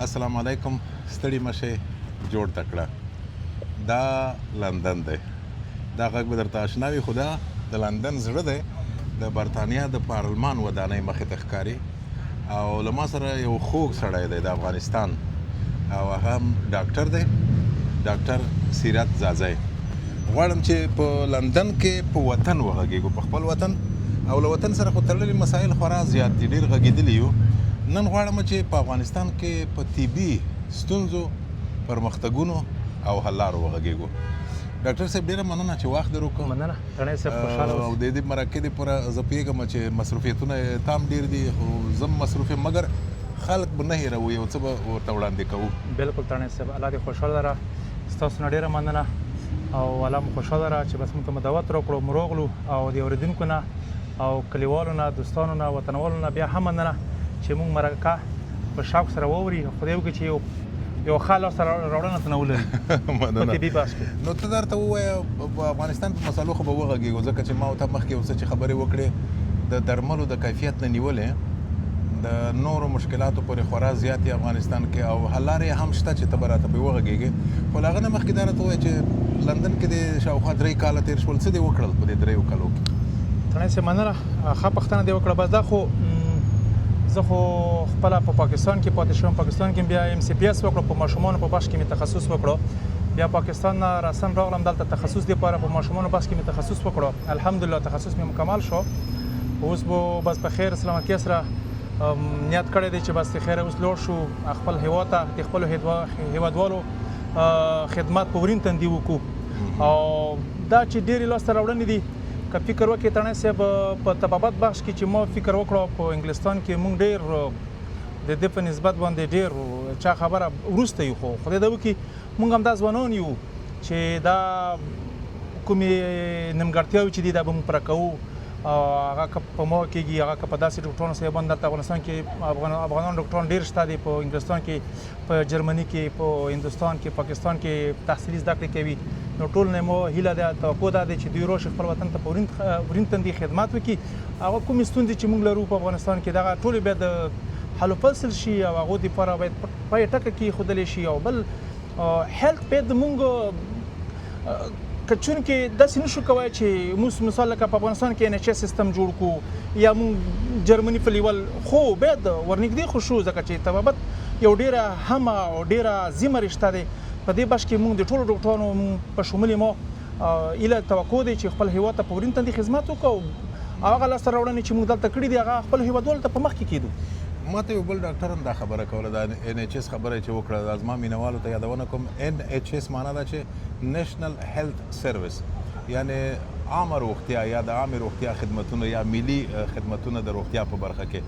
السلام علیکم. ستړي مشه جوړ تکړه دا لندن دی. دا غږ به درته اشنا وي، خو دا د لندن زړه دی. د برطانیا د پارلمان ودانۍ مخې ته ښکاري او له ما سره یو خوږ سړی دی د افغانستان او هغه هم ډاکټر دی، ډاکټر سیرت زازی. غواړم چې په لندن کې په وطن وغږېږو، په خپل وطن او له وطن سره خو تړلي مسایل خورا زیات دي، ډېر غږېدلي یو. نن غواړم چې په افغانستان کې په طبي ستونزو، پرمختګونو او حل لارو وغږېږو. ډاکټر صاحب ډېره مننه چې وخت در وکړ. مننه تڼۍ صاحب، خوشحاله اوسئ. او د دې مرکې دپاره زه پوهېږم چې مصروفیتونه یې تام ډېر دي، خو زه هم مصروف یم، مګر خلک به نه هېروو، یو څه به ورته وړاندې کوو. بلکل تڼۍ صاحب، الله دې خوشحاله لره. ستاسو نه ډېره مننه او الله مو خوشحاله لره چې بس موږ ته مو دعوت راکړو، مو راغلو او د اورېدونکو نه او کلیوالو نه، دوستانو نه، وطنوالو نه بیا هم مننه چې موږ مرکه په شوق سره واوري. خدای وکړي چې یو ښه لاس راوړنه ته نه ولري په طبي بحث کې. نو ته درته ووایه په افغانستان په مسالو خو به وغږېږو، ځکه چې ما ورته مخکې یو څه چې خبرې وکړې د درملو د کیفیت نه نیولې د نورو مشکلاتو پورې خورا زیات یې افغانستان کې او حل لارې هم شته چې ته به راته پرې وغږېږې. خو له هغه نه مخکې دا راته ووایه چې لندن کې دې شاوخوا 3 کاله تېر شول، څه دې وکړل په دې 3 کالو کې؟ تڼۍ صاحب مننه، ښه پوښتنه دې وکړه. بس دا خو زه خو خپله په پاکستان کې پاتې شوم. پاکستان کې بیا MCPS وکړو، په ماشومانو په بخش کې مې تخصص وکړو. بیا پاکستان نه راسن راغلم دلته تخصص دپاره په ماشومانو بخش کې مې تخصص وکړو. الحمدلله تخصص مې مکمل شو. اوس به بس په خیر سلامتیا سره نیت کړی دی چې بس د خیره اوس لوړ شو خپل هېواد ته، د خپلو هېوادوالو خدمت په ورین تندي وکړو. او دا چې ډېرې لاسته راوړنې دي، که فکر وکړې تڼۍ صاحب په طبابت بخش کې چې ما فکر وکړو په انګلستان کې موږ ډېر د دې په نسبت باندې ډېر چا خبره وروسته یو، خو خدای دا وکړي موږ همدا ځوانان یو چې دا کومې نیمګړتیاوې چې دي دا به موږ پوره کوو. هغه که په ما کېږي، هغه که په داسې ډاکټرانو صاحبان دلته افغانستان کې افغانان ډاکټران ډېر شته دي، په انګلستان کې، په جرمني کې، په هندوستان کې، پاکستان کې تحصیلي زده کړې کوي. نو ټول نه مو هیله ده، توقع دا دی چې دوی راشي خپل وطن ته په ورین تندي خدمت وکړي. هغه کومې ستونزې چې موږ لرو په افغانستان کې دغه ټولې باید د حل و فصل شي او هغو دپاره باید پای ټکه کېښودلی شي. او بل هیلث باید موږ که چونکې داسې نشو کوی چې موږ مثال لکه په افغانستان کې NHS سیستم جوړ کړو یا موږ جرمني په لیول، خو باید ورنږدې خو شو، ځکه چې طبابت یو ډېره همه او ډېره عظیمه رشته دی. په دې بخش کې موږ د ټولو ډاکټرانو په شمول ما ایله توقع دی چې خپل هېواد ته په ورین تندي خدمت وکړو او هغه لاسته راوړنې چې موږ دلته کړي دي هغه خپل هېوادوالو ته په مخ کې کېږدو. ما ته یو بل ډاکټر هم دا خبره کوله، دا NHS خبره چې وکړه، دا زما مینوالو ته یادونه کوم. NHS معنا ده چې نېشنل هیلث سروس، یعنې عامه روغتیا یا د عامې روغتیا خدمتونه یا ملي خدمتونه د روغتیا په برخه کې.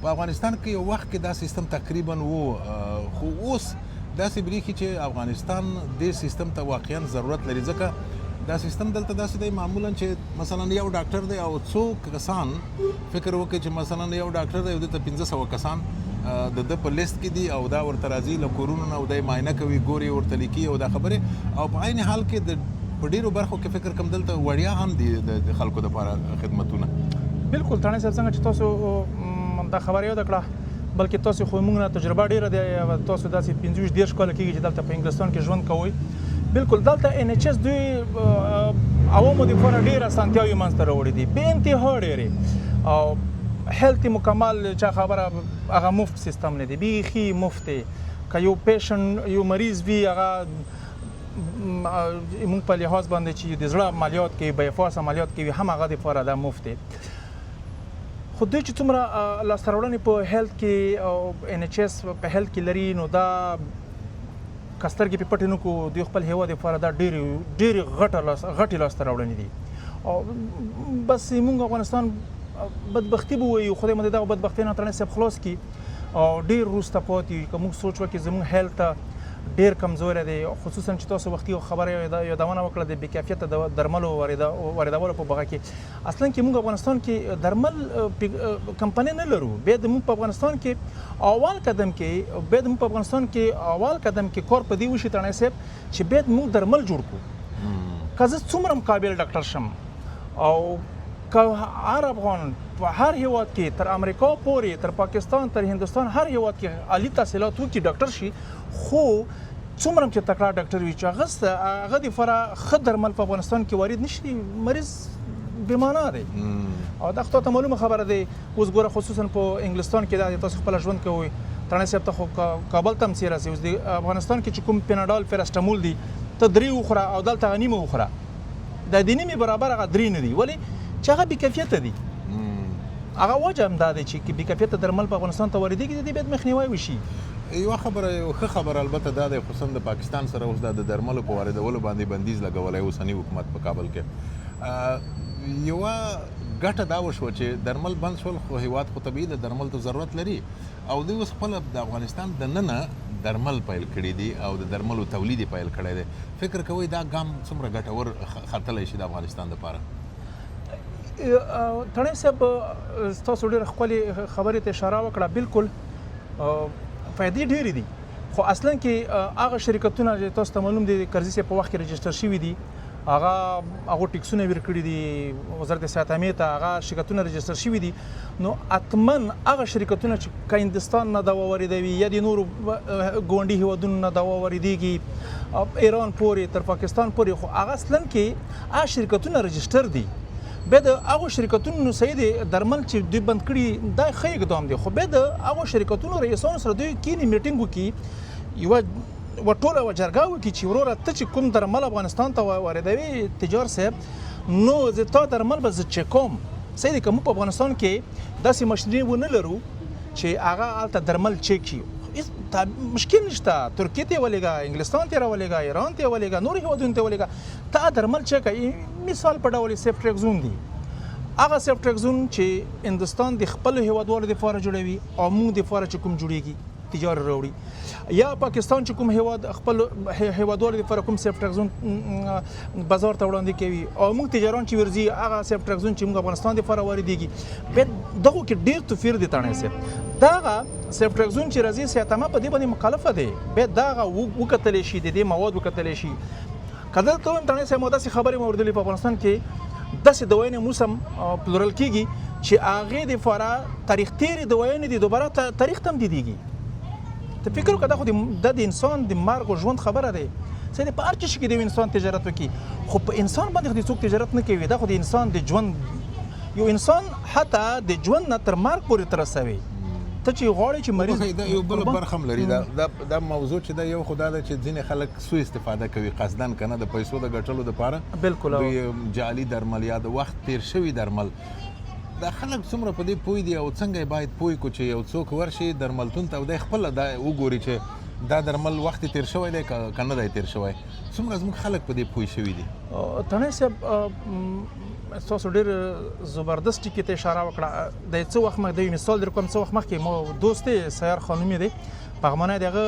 په افغانستان کې یو وخت کې دا سیستم تقریبا و، خو اوس داسې بریښي چې افغانستان دې سیستم ته واقعا ضرورت لري، ځکه دا سیستم دلته داسې دی معمولا چې مثلا یو ډاکټر دی او څو کسان فکر وکړي چې مثلا یو ډاکټر دی او دلته 1500 کسان د ده په لیست کې دي او دا ورته راځي له کورونو نه او دی معاینه کوي، ګوري، ورته لیکي او دا خبرې. او په عین حال کې د په ډېرو برخو کې فکر کوم دلته وړیا هم دي د خلکو دپاره خدمتونه. بلکل تڼۍ صاحب، څنګه چې تاسو دا خبره یاده کړه، بلکې تاسو خو موږ نه تجربه ډېره دی، تاسو داسې 25-30 کاله کېږي چې دلته په انګلستان کې ژوند کوئ. بلکل دلته NHS دوی عوامو دپاره ډېر اسانتیاوې منځته راوړي دي، بې انتها ډېرې. او هیلث مکمل چا خبره هغه مفت سیستم نه دی، بیخي مفت دی. که یو پیشنټ یو مریض وي هغه موږ په لحاظ باندې چې د زړه عملیات کوي، بایپاس عملیات کوي، هم هغه دپاره دا مفت دی. خو دوی چې څومره لاسته راوړنې په هیلث کې او NHS په هیلث کې لري، نو دا که سترګې پې پټې نه کړو، دوی خپل هېواد دپاره دا ډېرې غټې لاسته راوړنې دي. او بس موږ افغانستان بدبختي به ووایو، خدای مو د دغه بدبختۍ نه تڼۍ صاحب خلاص کړي او ډېر وروسته پاتې. که موږ سوچ وکړو زموږ هیلث ته ډېر کمزوری دی، خصوصا چې تاسو وختي خبره یادونه وکړه د بې کیفیته درملو واردولو په بغه کې. اصلا کې موږ افغانستان کې درمل کمپنۍ نه لرو. بیا د موږ په افغانستان کې اول قدم کې کار په دې وشي تڼۍ صاحب چې باید موږ درمل جوړ کړو. که زه څومره قابل ډاکټر شم او که هر افغان په هر هیواد کې تر امریکا پورې تر پاکستان تر هندوستان هر هیواد کې عالی تحصیلات وکړي ډاکټر شي خو څومره چې تکړه ډاکټر وي چې هغه د فره ښه درمل په افغانستان کې وارد نشي مریض بیمانه دی او دا خو ته معلومه خبره دی اوس ګوره خصوصا په انګلستان کې دا تاسو خپل ژوند کوئ ترانه صاحب ته خو کابل ته هم څې راسي اوس د افغانستان کې چې کوم پیناډال پیراسټامول دي ته درې وخوره او دلته هغه نیمه وخوره دا د نیمې برابر هغه درې نه دي ولې چې هغه بېکیفیته دي هغه وجه هم دا دی چې بېکیفیته درمل په افغانستان ته واردېږي د دې باید مخنیوی وشي یو ښه خبره البته دا دی خصوصا د پاکستان سره اوس د درملو په واردولو باندې بندیز لګولی اوسني حکومت په کابل کې یوه ګټه دا وشوه چې درمل بند شول خو هیواد خو طبیعي د درمل ته ضرورت لري او دوی اوس خپله د افغانستان دننه درمل پیل کړي دي او د درملو تولید یې پیل کړی دی فکر کوئ دا ګام څومره ګټور ختلی شي د افغانستان دپاره تڼۍ صاحب ستاسو ډېرې ښکلې خبرې ته اشاره وکړه بالکل فایدې ډېرې دي خو اصلا کې هغه شرکتونه چې تاسو ته معلوم دي د کرزي صاحب په وخت کې رجسټر شوي دي هغه ټیکسونه ورکړي دي وزارت صحت عامې ته هغه شرکتونه رجسټر شوي دي نو حتما هغه شرکتونه چې که هندوستان نه دوا واردوي یا د نورو ګاونډي هیوادونو نه دوا واردېږي ایران پورې تر پاکستان پورې خو هغه اصلا کې هغه شرکتونه رجسټر دي بیا د هغو شرکتونو صحیح دی درمل چې دوی بند کړي دا ښه اقدام دی خو بیا د هغو شرکتونو رئیسانو سره دوی کینی میټینګ وکړي یوه ټوله یوه جرګه وکړي چې وروره ته چې کوم درمل افغانستان ته واردوي تجار صاحب نو زه تا درمل به زه چک کوم صحیح دی که موږ په افغانستان کې داسې ماشینري ونه لرو چې هغه هلته درمل چک شي مشکل نشته ترکیې ته ولېږه انګلستان ته راولېږه ایران ته ولېږه نورو هیوادونو ته ولېږه ته درمل چک مثال په ډول سیفټریکزون دی هغه سیفټریکزون چې هندوستان د خپلو هیوادوالو دپاره جوړوي او موږ دپاره چې کوم جوړېږي تجار راوړي یا پاکستان چې کوم هیواد خپل هیوادوالو دپاره کوم سیفټریکزون بازار ته وړاندې کوي او موږ تجاران چې ورځي هغه سیفټریکزون چې موږ افغانستان دپاره واردېږي بیا دغو کې ډېر توپیر دی تڼۍ صاحب دا هغه سیفټریکزون چې راځي صحت عامه په دې باندې مخالفه دی بیا دا هغه وکتلی شي د دې مواد وکتلی شي که دلته وایم تڼۍ صاحب ما داسې خبرې مې اورېدلې په افغانستان کې داسې دوايانې اوس هم پلورل کېږي چې هغې دپاره تاریخ تېرې دوايانې دي دوباره تاریخ ته هم دیدېږي ته فکر وکړه دا خو د انسان د مرګ او ژوند خبره دی صحیح دی په هر چیز کې د انسان تجارت وکړي خو په انسان باندې خو څوک تجارت نه کوي دا خو د انسان د ژوند یو انسان حتی د ژوند نه تر مرګ پورې ته رسوي ته چې غواړې چې مریض دا یو بل برخه هم لري دا موضوع چې دا یو خو دا ده چې ځینې خلک سوء استفاده کوي قصدن که نه د پیسو د ګټلو دپاره بالکل دوی جعلي درمل یا د وخت تیر شوي درمل دا خلک څومره په دې پوه دي او څنګه یې باید پوه کړو چې یو څوک ورشي درملتون ته او دی خپله دا وګوري چې دا درمل وخت تیر شوی دی که نه دی تیر شوی څومره زموږ خلک په دې پوه شوي دي تڼۍ صاحب ستاسو ډېر زبردست ټکي ته اشاره وکړه د څه وخت مخکې د یو مثال در کوم څه وخت مخکې مو دوست دی سیار خانم دی په هغه معنی د هغه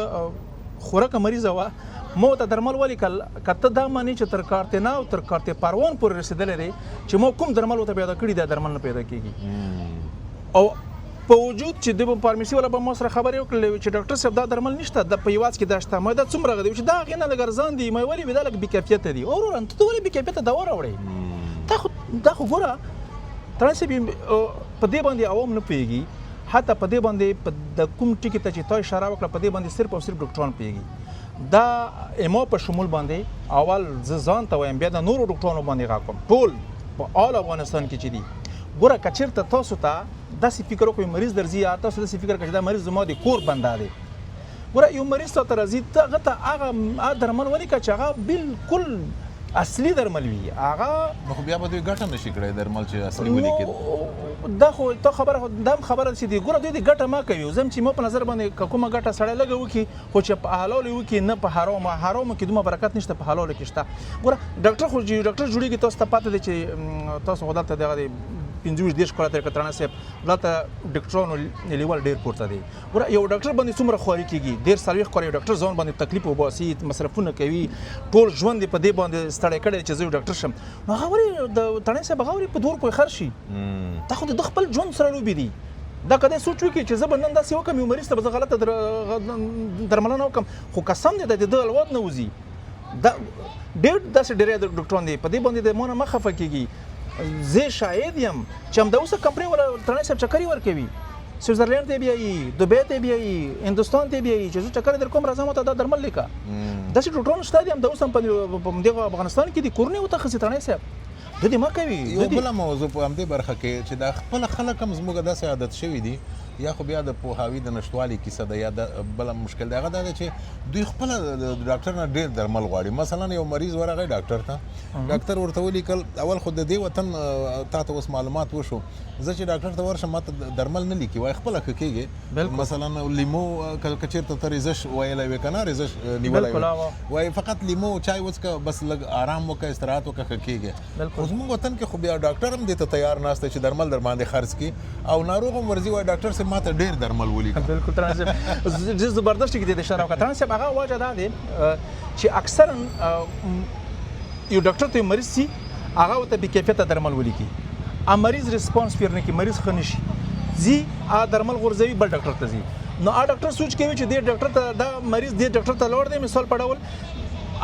خورکه مریضه وه ما ورته درمل ولیکل که ته دا منې چې تر کارتینا او تر کارتې پروان پورې رسېدلی دی چې ما کوم درمل ورته پیدا کړي دا درمل نه پیدا کېږي او په وجود چې د فارمیسي والا به ما سره خبرې وکړلې چې ډاکټر صاحب دا درمل نشته د په هېواد کې دا شته ما دا څومره غدي چې دا هغې نه لږ ارزان دي ما ولې دا لږ بېکیفیته دي وروره ته ولې بېکیفیته دوا راوړې دا خو ګوره تڼۍ صاحب په دې باندې عوام نه پوهېږي حتی په دې باندې د کوم ټکي ته چې تا اشاره وکړه په دې باندې صرف او صرف ډاکټران پوهېږي دا اما په شمول باندې اول زه ځان ته وایم بیا د نورو ډاکټرانو باندې غږ کوم ټول په آل افغانستان کې چې دي ګوره که چېرته تاسو ته داسې فکر وکړئ مریض درځي یا تاسو داسې فکر کړئ چې دا مریض زما د کور بنده دی ګوره یو مریض ته راځي ته هغه ته هغه درمل ولیکه چې هغه بالکل اصلي درمل وي هغه نو خو بیا به دوی ګټه نشي کړی درمل چې اصلي ولیکي دا خو ته خبره دا هم خبره چې دی ګوره دوی د ګټه ما کوي زه چې ما په نظر باندې که کومه ګټه سړی لږه وکړي خو چې په حلالو یې وکړي نه په حرامو کې دومره برکت نشته په حلالو کې شته ګوره ډاکټر خو ډاکټر جوړېږي تاسو ته پاته دی چې تاسو خو دلته دغه دی 15-20 کاله تېر کړه ترانه صاحب دلته ډاکټرانو لیول ډېر پورته دی ګوره یو ډاکټر باندې څومره خواري کېږي ډېر څلوېښت کاله یو ډاکټر ځان باندې تکلیف وباسي مصرفونه کوي ټول ژوند یې په دې باندې ستړی کړی چې زه یو ډاکټر شم نو هغه ولې د تڼۍ صاحب هغه ولې په 2 روپۍ خرڅ شي دا خو د خپل ژوند سره لوبې دي دا که دی سوچ وکړي چې زه به نن داسې وکړم یو مریض ته به زه غلطه درملنه وکړم خو قسم دی د ده الواد نه وځي دا ډېر داسې ډېری ډاکټران دي په دې باندې د ما نه مه خفه کېږي زه شاهد یم چې همدا اوسه کمپنۍ ولا ترانه صاحب چکرې ورکوي سویټزرلینډ ته بیایي دوبۍ ته بیایي هندوستان ته بیایي چې زه چکر در کوم راځم ته دا درمل لیکه داسې ډاکټران شته دي همدا اوس هم په دغه افغانستان کې دي کورنۍ متخصص ترانه صاحب د دې ما کوي یو بله موضوع په همدې برخه کې چې دا خپل خلک هم زموږ داسې عادت شوي دي یا خو بیا د پوهاوي د نشتوالي کیسه ده یا د بله مشکل دی هغه دا دی چې دوی خپله د ډاکټر نه ډېر درمل غواړي مثلا یو مریض ورغی ډاکټر ته ډاکټر ورته ولیکل اول خو د دې وطن تا ته اوس معلومات وشو زه چې ډاکټر ته ورشم ماته درمل نه لیکي وایي خپله ښه کېږي مثلا لیمو که چېرته ته رېزش ویلی وې که نه رېزش نیولی وې وایي فقط لیمو چای وڅکه بس لږ آرام وکړه استراحت وکړه ښه کېږي خو زموږ وطن کې خو بیا ډاکټر هم دې ته تیار ناست دی چې درمل در باندې خرڅ کړي او ناروغ هم ورځي وایي ډاکټر صاحب ماته ډېر درمل ولیکه بالکل ترانه صاحب زه زبردست کې د اشاره وکړه ترانه صاحب هغه وجه دا دی چې اکثرا یو ډاکټر ته مریض سي هغه ورته بې کیفیته درمل ولیکي مریض ریسپانس پیر نه کوي مریض ښه نه شي ځي درمل غورځوي بل ډاکټر ته ځي نو ډاکټر سوچ کوي چې دې ډاکټر ته دا مریض دې ډاکټر ته لوړ دی مثال په ډول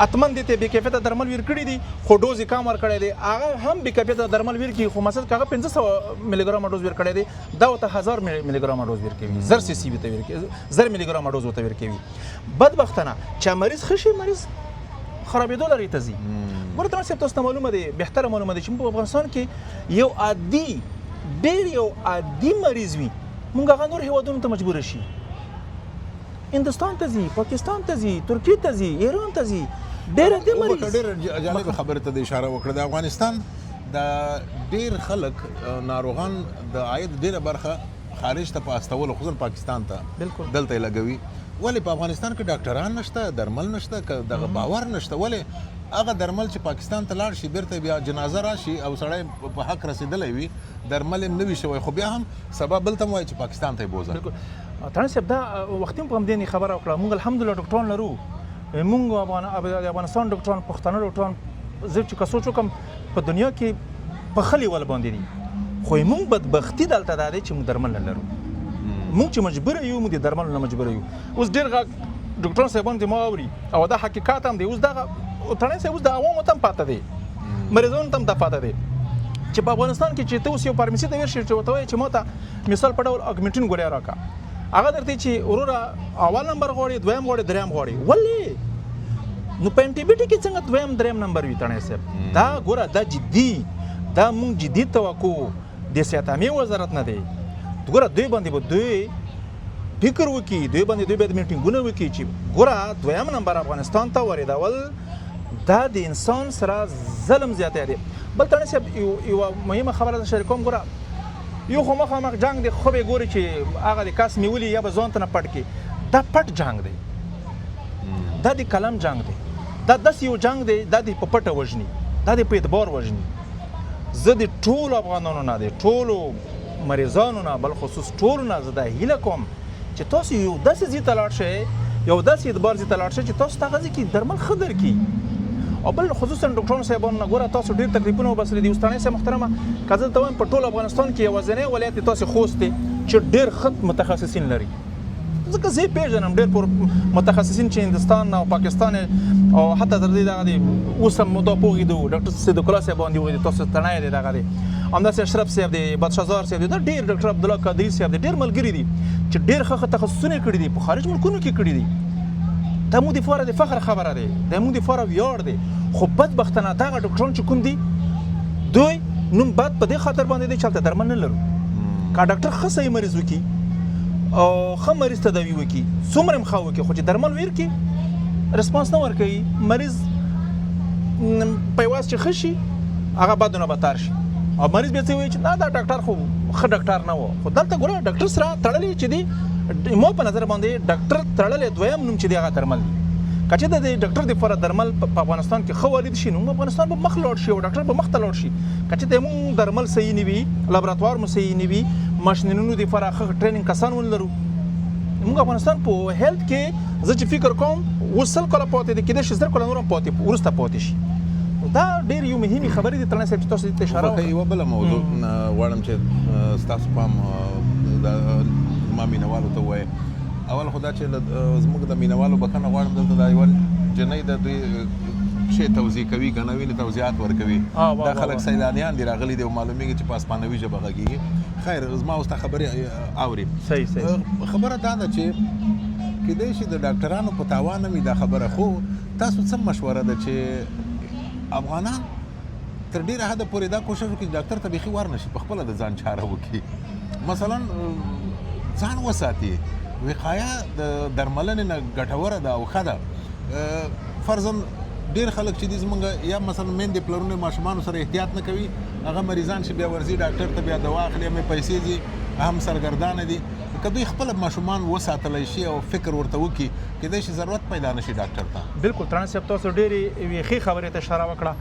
اتمن دې ته بې کیفیته درمل ور کړی دي خو ډوز یې کم ور کړی دی هغه هم بې کیفیته درمل ور کړي خو مثلا هغه 1500 ملي ګرام ډوز ور کړی دی دا ته 1000 ملي ګرام ډوز ور کوي 1000 سی سی ته ور کوي 1000 ملي ګرام ډوز ته ور کوي بدبختانه چې مریض خشي مریض خرابېدو لري ته ځي ورته نو تاسو ته معلومه دی بهتره معلومه دی چې په افغانستان کې یو عادي ډېر یو عادي مریض وي مونږ هغه نور هیوادونو ته مجبور شي هندوستان ته ځي پاکستان ته ځي ترکیه ته ځي ایران ته ځي ډېر دې مریض ډېر جالب خبره ته د اشاره وکړه د افغانستان د ډېر خلک ناروغان د عاید ډېره برخه خارج ته په استولو خصوصا پاکستان ته دلته یې لګوي ولې په افغانستان کې ډاکټران نشته درمل نشته که دغه باور نشته ولې هغه درمل چې پاکستان ته لاړ شي بیرته بیا جنازه راشي او سړی په حق رسېدلی وي درمل یې نه وي شوی خو بیا هم سبا بل ته هم وایي چې پاکستان ته یې بوځه ترانه صاحب دا وختي هم په همدې خبره وکړه موږ الحمدلله ډاکټران لرو موږ د افغانستان ډاکټران پښتانه ډاکټران زه چې که سوچ وکړم په دنیا کې په خلي ول باندې دي خو موږ بدبختي دلته دا دی چې موږ درمل نه لرو موږ چې مجبور یو موږ د درمل نه مجبور یو اوس ډېر ډاکټران صاحبان دې ما اوري او دا حقیقت هم دی اوس دغه ترانه صاحب اوس د عوامو ته هم پاته دی مریضانو ته هم دا پاته دی چې په افغانستان کې چې ته اوس یو فارمسي ته ورشې چې ورته وایي چې ما ته مثال په ډول اګمنټین ګولۍ راکړه هغه درته چې وروره اول نمبر غواړي دویم غواړي دریم غواړي ولې نو په انټي بي څنګه دویم دریم نمبر وي ترانه صاحب دا ګوره دا جدي دا موږ جدي توقع د صحت عامې وزارت نه دی ګوره دوی باندې به دوی فکر وکړي دوی باندې دوی باید میټینګونه وکړي چې ګوره دویم نمبر افغانستان ته ورېدول دا د انسان سره ظلم زیاتی دی بل ترانه صاحب یوه مهمه خبره ده شریکوم ګوره یو خو مخامخ جنګ دی خو به ګوري چې هغه د کس نیولي یا به ځان ته نه پټ کړي دا پټ جنګ دی دا د کلم جنګ دی دا داسې یو جنګ دی دا د په پټه وژني دا د په اعتبار وژني زه د ټولو افغانانو نه د ټولو مریضانو نه بل خصوص ټولو نه زه دا هیله کوم چې تاسو یو داسې ځای ته لاړ شئ یو داسې اعتبار ځای ته لاړ شئ چې تاسو ته هغه ځای کې درمل ښه درکړي او بل خصوصا ډاکټرانو صاحبانو نه ګوره تاسو ډېر تکلیفونه وبسلي دي اوس ترانه صاحب محترمه که زه ته وایم په ټول افغانستان کې یوازینی ولایت تاسو خوست دی چې ډېر ښه متخصصین لري ځکه زه پیژنم ډېر پر متخصصین چې هندوستان او پاکستان او حتی تر دې دغه دی اوس هم دا پوهېدو ډاکټر صدیق الله صاحب باندې وایي تاسو تڼی دی دغه دی همداسې اشرف صاحب دی بادشاه صاحب دی دا ډېر ډاکټر عبدالله قادري صاحب دی ډېر ملګري دي چې ډېر ښه تخصصونه کړي دي په خارج ملکونو کې کړي دي دا موږ دپاره د فخر خبره دی دا موږ دپاره ویاړ دی خو بدبختانه دغه ډاکټران چې کوم دي دوی نوم بد په دې خاطر باندې دی چې هلته درمل نه لرو که ډاکټر ښه صحیح مریض وکړي او ښه مریض تداوي وکړي څومره هم ښه وکړي خو چې درمل ورکړي رسپانس نه ورکوي مریض په یواز چې ښه شي هغه بعد نه بدتر شي او مریض بیا څه وایي چې نه دا ډاکټر خو ښه ډاکټر نه و خو دلته ګوره ډاکټر سره تړلی چې دی ما په نظر باندې ډاکټر تړلی دویم نوم چې دی هغه درمل دی که چې د ډاکټر دپاره درمل په افغانستان کې ښه وارد شي نو افغانستان به مخ لاړ شي او ډاکټر به مخ ته لاړ شي که چې زموږ درمل صحیح نه وي لابراتوار مو صحیح نه وي ماشینونو دپاره ښه ټریننګ کسان ونه لرو موږ افغانستان په هیلت کې زه چې فکر کوم اوس 100 کاله پاتې دی کېدای شي 10 کاله نور هم پاتې وروسته پاتې شي دا ډېر یو مهمې خبرې دي ترانه صاحب چې تاسو ته اشاره وکړه یوه بله موضوع غواړم چې ستاسو پام زما مینوالو ته ووایې اول خو دا چې زموږ د مینوالو بښنه غواړم دلته دا یوه جنۍ ده دوی شی توضیح کوي که نه وینې توضیحات ورکوي دا خلک سیلانیان دي راغلي دي او معلومیږي چې په اسپانوي ژبه غږیږي خیر زما اوس ته خبرې اوري صحیح خبره دا ده چې کیدای شي د ډاکټرانو په تاوان وي دا خبره خو تاسو څه مشوره ده چې افغانان تر ډیره حده پورې دا کوشش وکړي ډاکټر ته بیخي ور نشي په خپله د ځان چاره وکړي مثلا ځان وساتي وقایه د درملنې نه ګټوره ده او ښه ده فرضاً ډېر خلک چې دي زمونږ یا مثلا میندې پلرونه ماشومانو سره احتیاط نه کوي هغه مریضان چې بیا ورځي ډاکټر ته بیا دوا اخلي مې پیسې دي هم سرګردانه دي که دوی خپل ماشومان وساتلی شي او فکر ورته وکړي کیدای شي ضرورت پیدا نه شي ډاکټر ته بالکل ترانه صاحب تاسو ډېرې یوې ښې خبرې ته اشاره وکړه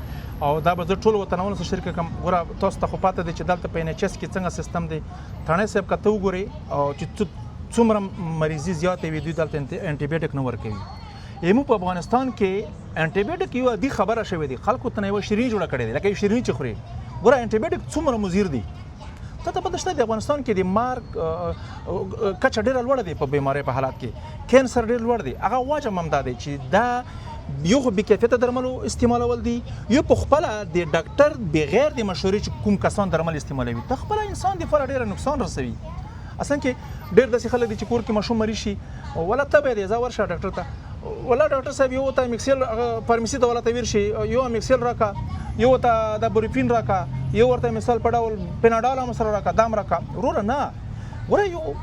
او دا به زه ټولو وطنوالو سره شریکه کړم ګوره تاسو ته خو پاته دی چې دلته په NHS کې څنګه سیستم دی ترانه صاحب که ته وګورې او چې څومره مریضي زیاته وي دوی دلته انټي بیوټیک نه ورکوي یمو په افغانستان کې انټي بیوټیک یو عادي خبره شوې دي خلکو ته یو شیرین جوړه کړې ده لکه یو شیرین چې خوري ګوره انټي بیوټیک څومره مضر دي ته پته شته د افغانستان کې د مارګ کچه ډېره لوړه دی په بیمارۍ په حالات کې کینسر ډېر لوړ دی هغه وجه هم دا دی چې دا یو خو بېکیفیته درملو استعمالول دي یو په خپله د ډاکټر بغیر د مشورې چې کوم کسان درمل استعمالوي ته خپله انسان دپاره ډېره نقصان رسوي اصلا کې ډېر داسې خلک دي چې کور کې ماشوم مریض شي ولا ته به یې ځه ورشه ډاکټر ته ولا ډاکټر صاحب یو ته میکسیل فارمسي ته ولا ته ویر شي یو میکسیل راکا یو ته د بروفین راکا یو ورته مثال په ډول پیناډال هم سره راکا دام راکا وروره نه ګوره یو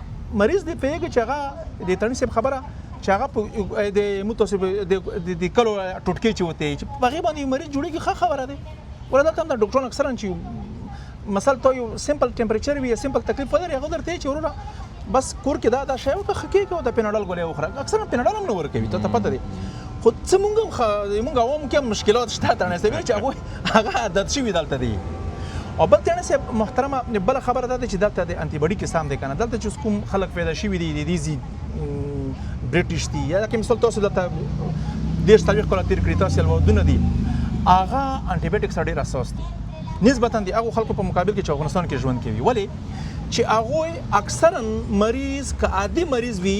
مریض دی پوهېږي چې هغه د تڼي صاحب خبره چې هغه د متوسب د کلو ټوټکې چې وته چې په هغې باندې مریض جوړېږي ښه خبره دی ګوره دلته هم د ډاکټران اکثرا چې مثال ته یو سمپل ټمپریچر وي یا سمپل تکلیف ولري هغه درته چې وروره بس کور کې دا شی وکړه ښه کېږي او د پیناډال ګولۍ وخوره اکثرا پیناډال هم نه ورکوي ته پته دی خو څه مونږ عوامو کې هم مشکلات شته ترانه صاحب چې هغه عادت شوي دلته دی او بل ترانه صاحب محترمه بله خبره دا ده چې دلته د انټي باډي قسم دی که نه دلته چې کوم خلک پیدا شوي دي د دې برټش دي یا لکه مثال تاسو دلته 30-40 کاله تېر کړي تاسو هېوادونه دي هغه انټي باډیک سره ډېر اساس دي نسبتا د هغو خلکو په مقابل کې چې افغانستان کې ژوند کوي ولې چې هغوی اکثرا مریض که عادي مریض وي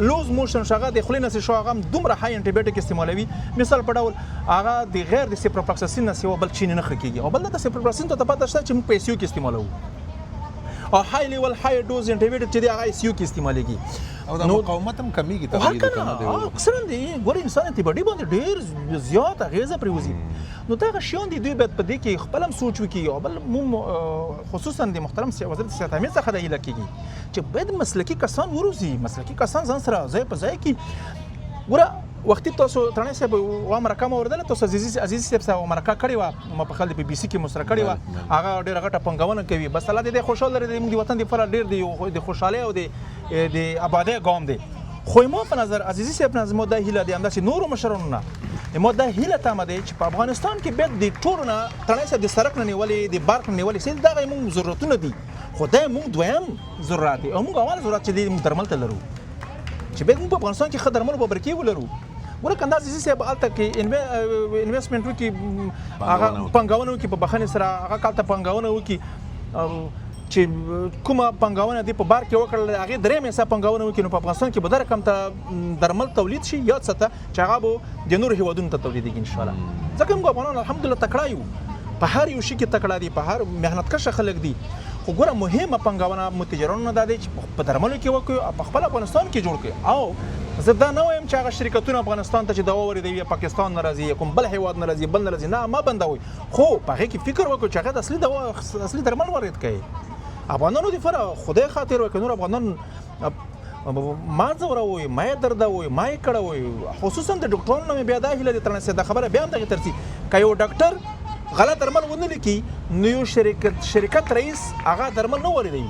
لوز موشن هغه د خولې نه شو هغه هم دومره های انټي باډیک استعمالوي مثال په ډول هغه د غیر د سیپروفلاکساسین نه سیوا بل چینه نه ښه کېږي او بل د سیپروفلاکساسین ته پته شته چې موږ په ICU کې استعمالوو او های لیول های ډوز انټي باډیک چې دی هغه ICU کې استعمالېږي او د مقاومت هم کمیږي تقریبا کنه دی اکثرا دی ګورې انسان انټي باډي باندې ډېر زیات اغېزه پرې وځي نو دغه شیان دي دوی باید په دې کې خپل هم سوچ وکړي او بل خصوصا د محترم وزارت صحت عامه څخه دا هیله کېږي چې باید مسلکي کسان وروزي مسلکي کسان ځان سره ځای په ځای کړي ګوره وختي تاسو ترانه صاحب و مرکه مو اوردله تاسو عزیز صاحب سره مرکه کړې وه ما په خپل د BBC کې مو سره کړې وه هغه ډېره غټه پنګونه کوي بس الله دې خوشحال لري زموږ د وطن دپاره ډېر دی د خوشحالۍ او د آبادۍ ګام دی خو ما په نظر عزیزي صاحب نه زما دا هیله دی همداسې نورو مشرانو نه ما دا هیله تمه دی چې په افغانستان کې باید د ټولو نه ترانه صاحب د سړک نه نیولې د بارک نه نیولې سیل دغه موږ ضرورتونه دي خو دا موږ دویم ضرورت دی او موږ اول ضرورت چې دی موږ درمل ته لرو چې باید موږ په افغانستان کې ښه درملو په برکې ولرو ګوره که همداسې عزیزي صاحب هلته کې انویسټمنټ وکړي هغه پانګونه وکړي په بخښنې سره هغه کال ته پانګونه وکړي چې کومه پانګونه دی په بار کې وکړله هغې درېیم حصه پانګونه وکړي نو په افغانستان کې به دا رقم ته درمل تولید شي یاد ساته چې هغه به د نورو هېوادونو ته تولیدېږي انشاءالله ځکه موږ افغانان الحمدلله تکړه یو په هر یو شي کې تکړه دي په هر محنتکشه خلک دي خو ګوره مهمه پانګونه متجرانو نه دا دی چې په درملو کې وکړو او په خپل افغانستان کې جوړ کړي او زه دا نه وایم چې هغه شرکتونه افغانستان ته چې دوا واردوي پاکستان نه راځي کوم بل هېواد نه راځي بل نه راځي نه ما بندوئ خو په هغې کې فکر وکړو چې هغه د اصلي دوا اصلي درمل وارد کړي افغانانو دپاره خدای خاطر وکړي نور افغانان ما ځوروئ ما یې دردوئ ما یې کړوئ خصوصا د ډاکټرانو نه مې بیا دا هیله دي ترانه صاحب دا خبره بیا هم دغې ترسي که یو ډاکټر غلط درمل ونه لیکي نو یو شرکت رئیس هغه درمل نه واردوي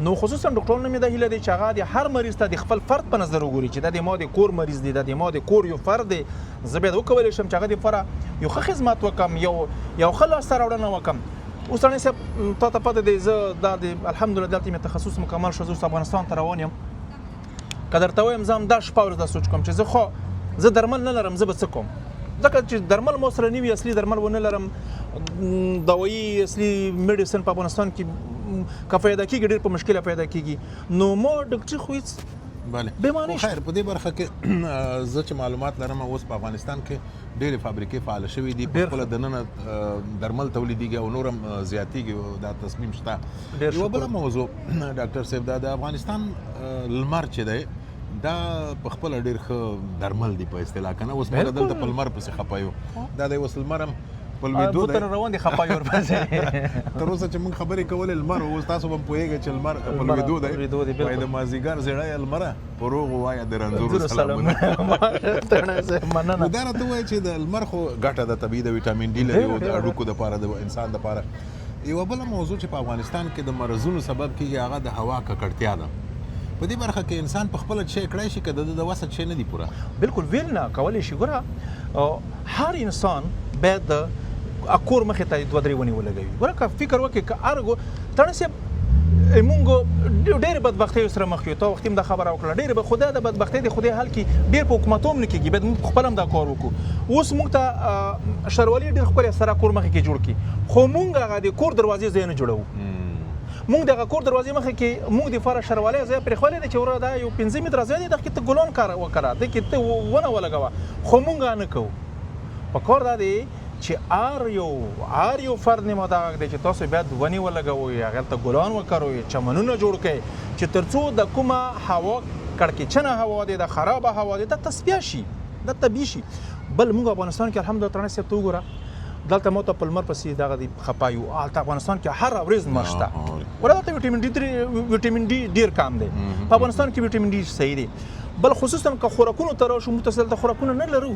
نو خصوصا ډاکټرانو نه مې دا هیله دی چې هغه د هر مریض ته د خپل فرد په نظر وګوري چې دا د ما د کور مریض دی دا د ما د کور یو فرد دی زه باید وکولی شم چې هغه دپاره یو ښه خدمت وکړم یو ښه لاسته راوړنه وکړم اوس ترانه صاحب تا ته پته دی زه دا د الحمدلله دلته مې تخصص مکمل شو زه اوس افغانستان ته روان یم که درته وایم زه هم دا شپه ورځ دا سوچ کوم چې زه درمل نه لرم زه به څه کوم ځکه چې درمل ما سره نه وي اصلي درمل ونه لرم دوایي اصلي میډیسن په افغانستان کې که پیدا کېږي ډېر په مشکله پیدا کېږي نو ما ډاکټري خو هېڅ بله بېمانۍ خیر په دې برخه کې زه چې معلومات لرم اوس په افغانستان کې ډېرې فابریکې فعال شوي دي په خپله دننه درمل تولیدېږي او نور هم زیاتېږي او دا تصمیم شته یوه بله موضوع ډاکټر صاحب دا د افغانستان لمر چې دی دا په خپله ډېر ښه درمل دي په اصطلاح که نه اوس موږ دلته په لمر پسې خفه یو دا دی اوس لمر هم په لوېدو دی روان دي خپه یې ورپسې تر اوسه چې موږ خبرې کولې لمر اوس تاسو به هم پوهېږئ چې لمر په لوېدو دی وایي د مازدیګر زړه یې لمره په روغ ووایه د رنځورو سلامونه نو دا راته ووایي چې د لمر خو ګټه ده طبیعي د ویټامین ډي لري او د هډوکو دپاره د انسان دپاره یوه بله موضوع چې په افغانستان کې د مرضونو سبب کېږي هغه د هوا ککړتیا ده په دې برخه کې انسان په خپله شی کړی شي که د وسط شی نه دی پوره بالکل ویل نه کولی شي ګوره هر انسان باید د کور مخې ته دوه درې ونې ولګوي ګوره که فکر وکړي که هر تڼۍ صاحب موږ ډېرې بدبختیو سره مخ یو تا وختي هم دا خبره وکړه ډېرې خدای د بدبختۍ د خدای حل کړي ډېر په حکومتو هم نه کېږي باید موږ خپل هم دا کار وکړو اوس موږ ته ښاروالي ډېر ښکلی سره کور مخې کې جوړ کړي خو موږ هغه د کور دروازې ځای نه جوړوو موږ دغه کور دروازې مخې کې موږ دپاره ښاروالۍ ځای پرېښولی دی چې وره دا یو 5 متره ځای دی دغه کې ته ګلان وکړه دغه کې ته ونه ولګوه خو موږ نه کوو په کار دا دی چې هر یو فرد نیمه دغه دی چې تاسو باید ونې ولګوئ هغې ته ګلان وکروئ چمنونه جوړ کړئ چې تر څو د کومه هوا کړکېچنه هوا دی د خرابه هوا دی دا تصفیه شي دا طبیعي شي بل موږ افغانستان کې الحمدلله ترانې صاحب ته وګوره دلته مو ته په لمر پسې دغه دی خپه یو هلته افغانستان کې هر ورځ لمر شته ولا دلته ویټامین ډي ډېر کم دی په افغانستان کې ویټامین ډي صحیح دی بل خصوصا که خوراکونو ته راشو موږ تاسو دلته خوراکونه نه لرو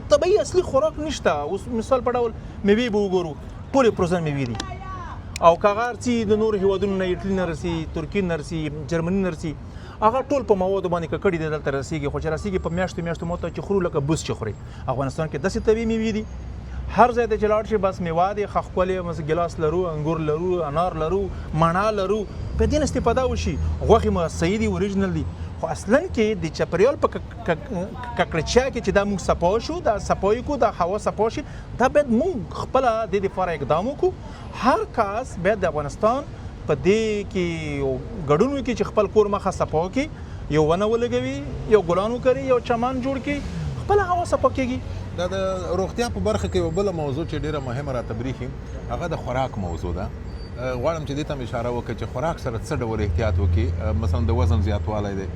طبیعي اصلي خوراک نشته اوس مثال په ډول میوې به وګورو ټولې پروزن میوې دي او که هغه هر څه د نورو هېوادونو نه ایټلي نه رسي ترکیې نه رسي جرمني نه رسي هغه ټول په موادو باندې ککړي دی دلته رسېږي خو چې رسېږي په میاشتو مو ته چې خورو لکه بوس چې خوري افغانستان کې داسې طبیعي میوې دي هر ځای ته چې لاړ شي بس میوه دی ښه ښکلې ګیلاس لرو انګور لرو انار لرو مڼه لرو په دې نه استفاده وشي غوښې مو صحیح دي اوریجنل دي خو اصلا کې د چاپریال په ککړتیا کې چې دا موږ صفا شو دا صفایي کو دا هوا صفا شي دا باید موږ خپله د دې لپاره اقدام وکړو هر کس باید د افغانستان په دې کې ګډون وکړي چې خپل کور مخه صفا کړي یو ونه ولګوي یو ګلان وکړي یو چمن جوړ کړي خپله هوا صفا کېږي دا د روغتیا په برخه کې یو بله موضوع چې ډېره مهمه راته برېښي هغه د خوراک موضوع ده غواړم چې دې ته م اشاره وکړه چې خوراک سره څه ډول احتیاط وکړي مثلا د وزن زیاتوالی دی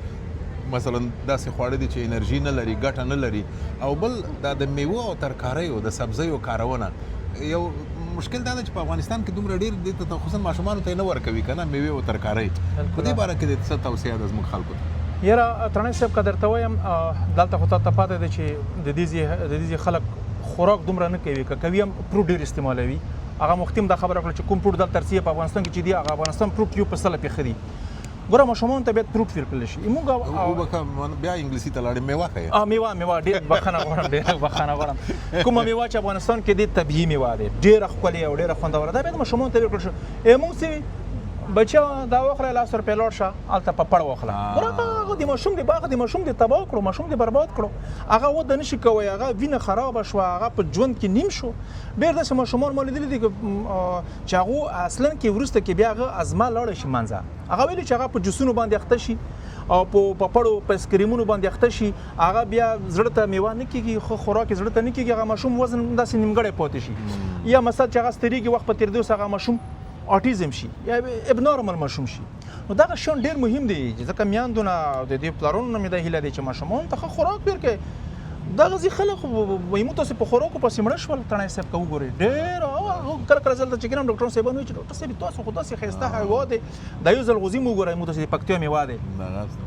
مثلا داسې خواړه دي چې انرژي نه لري ګټه نه لري او بل دا د میوو او ترکاریو د سبزیو کارونه یو مشکل دا ده چې په افغانستان کې دومره ډېر دې ته خصوصا ماشومانو ته یې نه ورکوي که نه میوې او ترکارۍ په دې باره کې د څه توصیه ده زموږ خلکو ته یاره ترانې صاحب که درته وایم دلته خو تا ته پاتې دی چې د دې خلک خوراک دومره نه کوي که کوي هم فروټ ډېر استعمالوي هغه مختي هم دا خبره وکړه چې کوم فروټ دلته رسېږي په افغانستان کې چې دي هغه افغانستان فروټ یو په سله پې ښه دي ګوره ماشومانو ته باید فروټ ورکړل شي موږ بیا انګلیسي ته لاړې میوه ښیې میوه ډېر بخښنه غواړم کومه میوه چې افغانستان کې دی طبیعي میوه دی ډېره ښکلې او ډېره خوندوره دا باید ماشومانو ته ورکړل شي موږ څه بچه دا وخوره لاس ورپې لاړ شه هلته پپړ واخله هغه د ماشوم د باغ د ماشوم د تباه کړو ماشوم د برباد کړو هغه وده نشي کوی هغه وینه خرابه شوه هغه په ژوند کې نیم شو ډېر داسې ماشومان ما لیدلي دي چې هغو اصلا کې وروسته کې بیا هغه ازما لاړی شي منځه هغه ویلي چې هغه په جوسونو باندې اخته شي او په پپړو په اسکریمونو باندې اخته شي هغه بیا زړه ته میوه نه کېږي خو خوراک یې زړه ته نه کېږي هغه ماشوم وزن داسې نیمګړی پاتې شي یا مثلا چې هغه ستړېږي وخت په تېرېدو سره هغه ماشوم اوټیزم شي یا ابنارمل ماشوم شي نو دغه شیان ډېر مهم دي ځکه میندو نه او د دې پلارونو نه مې دا هیله دی چې ماشومانو ته ښه خوراک ورکړي دغه ځي خلک وایي موږ تاسې په خوراکو پسې مړه شول تڼۍ صاحب که وګورئ ډېر کله کله زه دلته چې کېنم ډاکټران صاحبان وایي چې ډاکټر صاحب تاسو خو داسې ښایسته هوا دی دا یو ځل غوزي مو وګورئ موږ تاسې د پکتیا میوه دی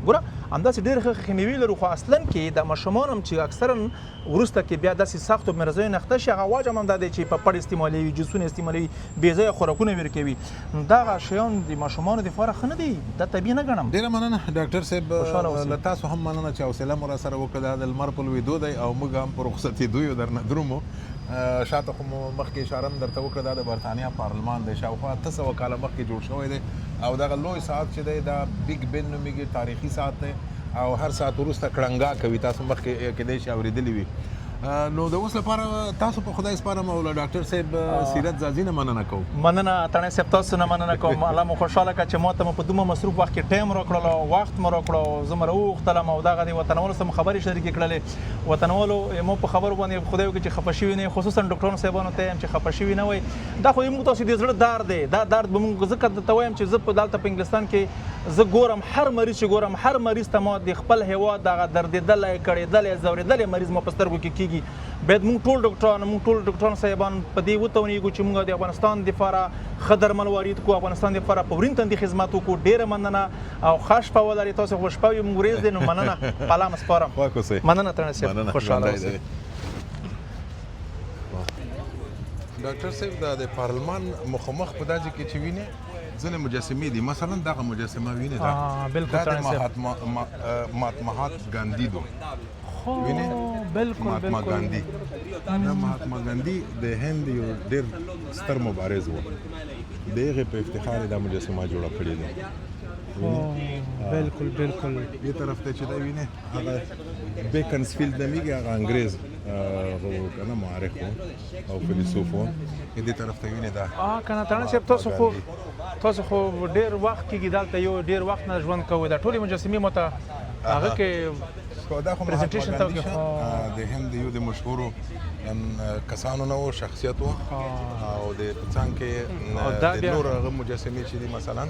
ګوره همداسې ډېرې ښې میوې لرو خو اصلا کې د ماشومان هم چې اکثرا وروسته کې بیا داسې سختو مرضیو نه اخته شي هغه واجب هم دا دی چې پپړ استعمالوي جوسونه استعمالوي بېځایه خوراکونه ورکوي دغه شیان د ماشومانو دپاره ښه نه دي دا طبیعي نه ګڼم ډېره مننه ډاکټر صاحب له تاسو هم مننه چې حوصله مو راسره وکړه دا د لمر په لوېدو دی او موږ هم په رخصتېدو یو درنه درومو شاته خو مو مخکې اشاره هم درته وکړه دا د برطانیا پارلمان دی شاوخوا 800 کاله مخکې جوړ شوی دی او دغه لوی ساعت چې دی دا بیګ بن نومېږي تاریخي ساعت دی او هر ساعت وروسته کړنګا کوي تاسو مخکې کېدای شي اورېدلي وي نو د اوس لپاره تاسو په خدای سپارم او له ډاکټر صاحب سیرت زازي نه مننه کوم. مننه تڼۍ صاحب، تاسو نه مننه کوم. الله مو خوشحاله کړه چې ما ته په دومره مصروف وخت کې ټایم راکړلو، وخت مو راکړو، زه مو راوغوښتلم او دغه د وطنوالو سره مو خبرې شریکې کړلې. وطنوالو مو په خبرو باندې خدای وکړي چې خفه شوي نه، خصوصا ډاکټرانو صاحبانو ته یم چې خفه شوي نه وئ. دا خو موږ تاسو د زړه درد دی، دا درد به موږ ځکه درته وایم چې زه په دلته په انګلستان کې زه ګورم هر مریض چې ګورم، هر مریض ته ما د خپل هېواد دغه دردېدلی، کړېدلی، ځورېدلی مریض ما په سترګو کې کېږي. باید موږ ټول ډاکټران صاحبان په دې وتوانېږو چې موږ د افغانستان دپاره ښه درمل وارد کړو، افغانستان دپاره په ورین تندي خدمت وکړو. ډېره مننه او ښه شپه ولرئ. تاسو خو شپه وي، موږ ورځ دی، نو مننه. په الله مو سپارم. مننه تڼۍ صاحب، خوشحاله اوسئ. ډاکټر صاحب دا د پارلمان مخامخ په داسې کې چې وینې ځینې مجسمې دي، مثلا دغه مجسمه وینې بالکل دا د مهاتما ګاندي دو وینې، بالکل مهاتما ګاندي. دا مهاتما ګاندي د هند یو ډېر ستر مبارز و، د هغې په افتخار دا مجسمه جوړه کړې ده. بالکل بالکل. دې طرف ته چې دا وینې هغه بیکنسفیلډ نومیږي، هغه انګریز هغه کنه معرخ و او فیلسوف و. دې طرف ته وینې دا کنه تڼۍ صاحب، تاسو خو ډېر وخت کېږي دلته، یو ډېر وخت نه ژوند کوئ. دا ټولې مجسمې مو ته هغه کې دا خو مهاتما ګاندي د هند یو د مشهورو کسانو نه و، شخصیت و، او د څنګ کې د نور هغه مجسمې چې دي مثلا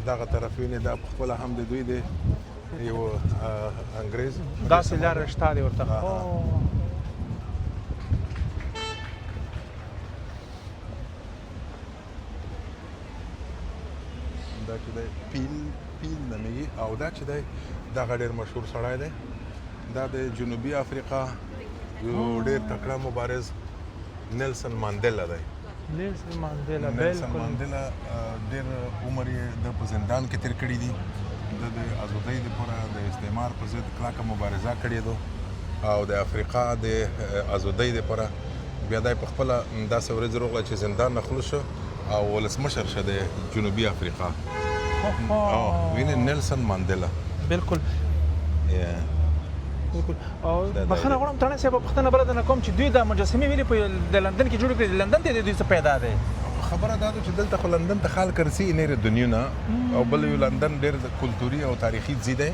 دغه طرف وینې دا پخپله هم د دوی د یو انګریز داسې لاره شته دی ورته. دا چې دی پیل نومیږي، او دا چې دی دغه ډېر مشهور سړی دی. دا د جنوبي افریقا یو ډېر تکړه مبارز نیلسن ماندیلا دی. نیلسن ماندیلا ډېر عمر یې د په زندان کې تېر کړی دي. د ازادۍ دپاره د استعمار په ضد کلکه مبارزه کړې ده، او د افریقا د ازادۍ دپاره بیا دی په خپله داسې ورځ راغله چې زندان نه خلاص شو او ولسمشر شه د جنوبي افریقا. وینې نیلسن ماندیلا. بالکل بالکل. او بخښنه غواړم تڼۍ صاحب، پوښتنه بله درنه کوم چې دوی دا مجسمې ولې په د لندن کې جوړې کړې؟ لندن ته د دوی څه پیدا دی؟ خبره دا ده چې دلته خو لندن ته خلک رسي انیر دنیا نه، او بل یو لندن ډېر کلتوري او تاریخي ځای دی.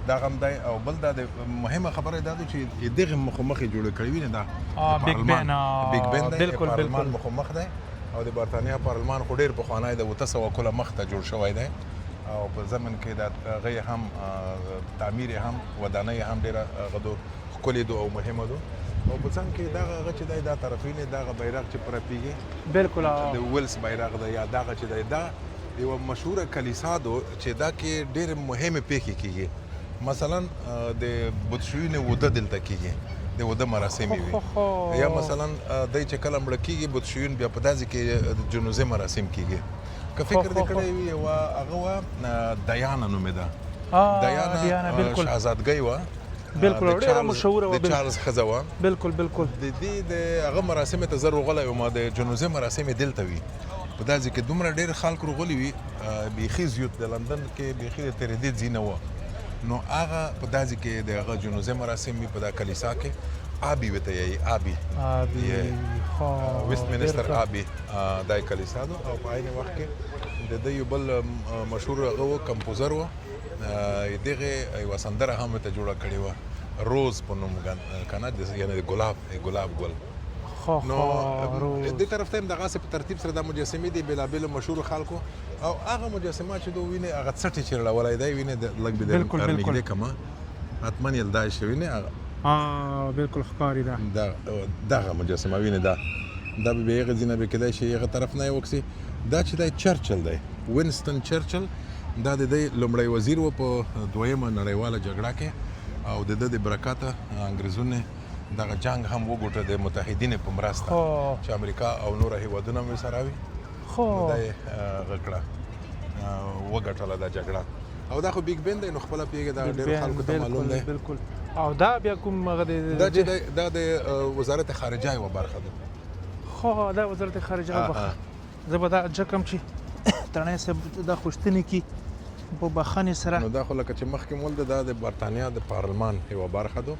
دغه هم دی، او بل دا د مهمه خبره دا ده چې دغه مخامخ یې جوړه کړې وینې، دا بیګ بین دی، پارلمان مخامخ دی، او د برطانیا پارلمان خو ډېر پخوانی د 700 کاله مخته جوړ شوی دی، او په زمن کې د هغې هم تعمیر یې هم ودانۍ هم ډېره هغه ښکلې ده او مهمه ده. او په څنګ کې دغه هغه چې دی دا طرف وینې دغه بیرغ چې په رپېږي، بالکل د ویلس بیرغ دی، یا دغه چې دی دا یوه مشهوره کلیسا ده چې دا کې ډېرې مهمې پیښې کېږي. مثلا د بودشویو واده دلته کېږي، د واده مراسم وي، یا مثلا دی چې کله مړه کېږي بودشویون بیا په داسې کې جنازې مراسم کېږي. که فکر دې کړی وي یوه هغه وه دیانا نومېده، دیانا شهزادګۍ وه، بالکل ډېره مشهوره وه، د چارلز ښځه وه. بالکل بالکل. د دې د هغه مراسمې ته زه راغلی وم، د جنازې مراسم یې دلته وي. په داسې کې دومره ډېر خلک راغلي وي، بیخي زیات د لندن کې بیخي د تېرېدې ځای نه وه. نو هغه په داسې کې د هغه جنازې مراسم وي په دا کلیسا کې. آبي ورته یایي، آبي ویسټمنسټر آبي دا کلیسا ده. او په عین وخت کې د ده یو بل مشهور هغه و، کمپوزر و، دغې یوه سندره هم ورته جوړه کړې وه، روز په نوم کنه، یعنې د ګلاب ګل. نو دې طرف ته هم دغسې په ترتیب سره دا مجسمې دي بېلابېلو مشهورو خلکو. او هغه مجسمه چې دو وینې هغه څټې چې رړولی دی وینې لږ به درنږدې کړمه، حتما یې دا شی وینې هغه بالکل ښکاري ده. دغه مجسمه وینې دا به بیا هغې ځای نه به کیدای شي هغه طرف نه یې وکړي. دا چې دی چرچل دی، وینسټن چرچل، دا د دی لومړی وزیر و په دویمه نړیواله جګړه کې، او د ده د برکته انګریزونو دغه جنګ هم وګوټه د متحدینو په مرسته چې امریکا او نور هیوادونه هم سره وي. نو دا یې هغه کړه، وګټله دا جګړه. او دا خو بیګ بین دی، نو خپله پوهېږې دا ډېرو خلکو ته معلوم دی. بالکل. او دا بیا کوم هغه دا چې دی دا د وزارت خارجه یوه برخه ده. خو دا وزارت خارجه برخه. زه به دا جکم چې تڼۍ صاحب دا خوشتنې کي په بخښنې سره. نو دا خو لکه چې مخکې مول ده، دا د برطانیا د پارلمان یوه برخه ده.